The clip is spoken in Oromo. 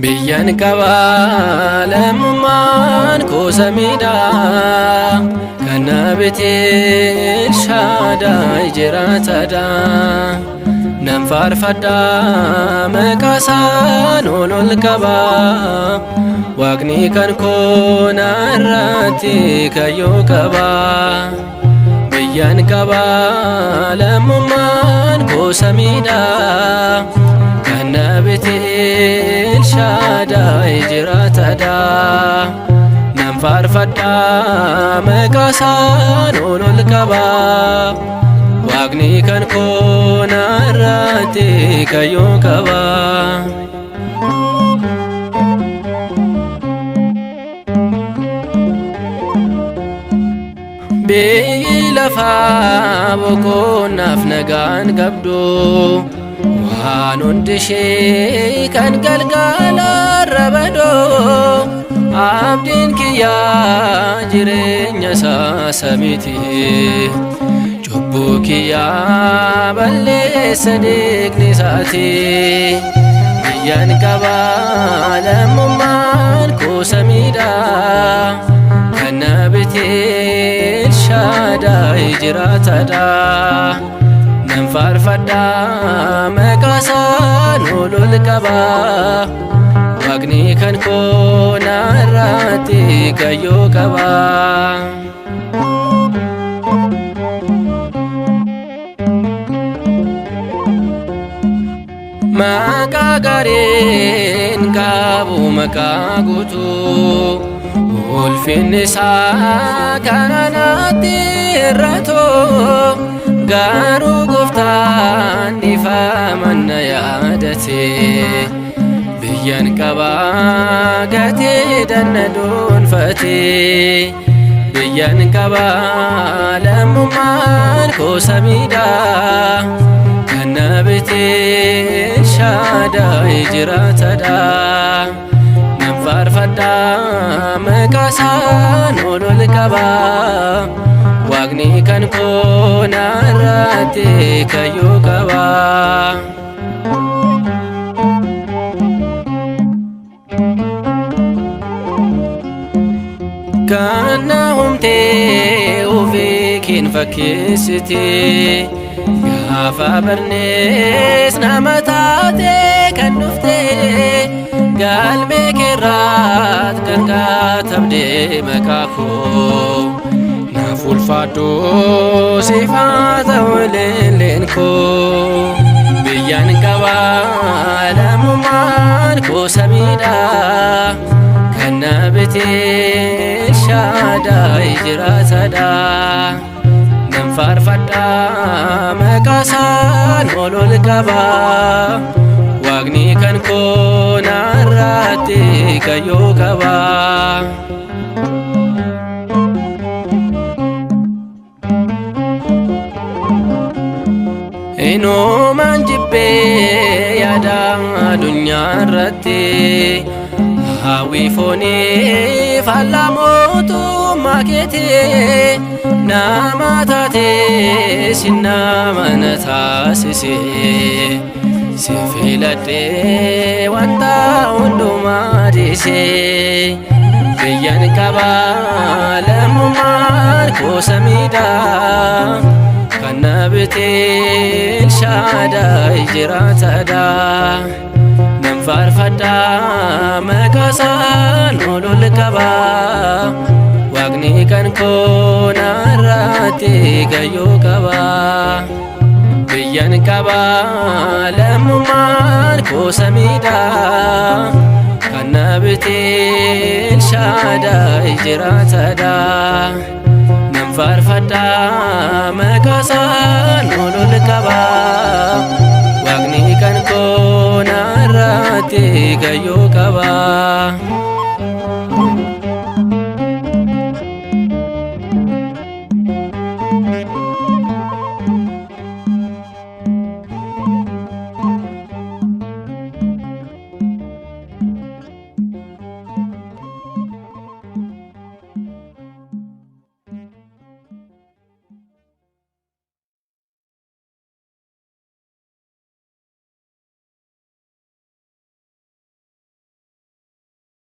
Biyyan qaba lamummaan kosamida kana betel Shaddai jiraatadha nan faarfadha maqaasaa ol qaba waaqni kan koo narratti kayyoo qaba. Biyyan qaba lamummaan kosamida kana betel Shaddai jiraatadha nan faarfadha maqaasaa ol qaba waaqni kan koo narratti kayyoo qaba. Biyyi lafaa boqonnaaf nagaan qabdu waan hundi ishee kan galgalaarra badu abdiin kiyyaa jireenya isaa samiiti cubbuu kiyyaa balleessa dhiigni isaati. Biyyan qaba lamummaan kosamida kana betel Shaddai jiraatadha nan faarfadha maqaasaa ol qaba waaqni kan koo narratti kayyoo qaba. Maqaa gaariin qabu maqaa guutuu ulfinni isaa kan anatti hir'atu garuu Gooftaan dhiifaman na yaadate. Biyyan qaba gatii danna dhuunfate biyyan qaba lamummaan kosamida kana betel Shaddai jiraatadha nan faarfadha maqaasaa ol qaba waaqni kan koo narratti kayyoo qaba. Kana humtee ofii keen fakkeessite gaafa barnees nama taate kan dhufte galmee keerraat kan katabde maqaa koo naaf ulfaadhu siif haa ta'u leelleen koo. Biyyan qaba lamummaan kosamida kana betel Shaddai jiraatadha nan faarfadha maqaasaa ol qaba waaqni kan koo narratti kayyoo qaba. Eenyumaan jibbee yaada addunyaa irratti hawwii foonii faallaa mootummaa keetii nama taatee si nama na taasise si filadhee wanta hundumaa dhiise. Biyyan qaba lamummaan kosamida kana betel Shaddai jiraatadha nan faarfadha maqaasaa ol qaba waaqni kan koo narratti kayyoo qaba. Biyyan qaba lamummaan kosamida kana betel Shaddai jiraatadha nan faarfadha maqaasaa ol qaba waaqni kan koo narratti kayyoo qaba.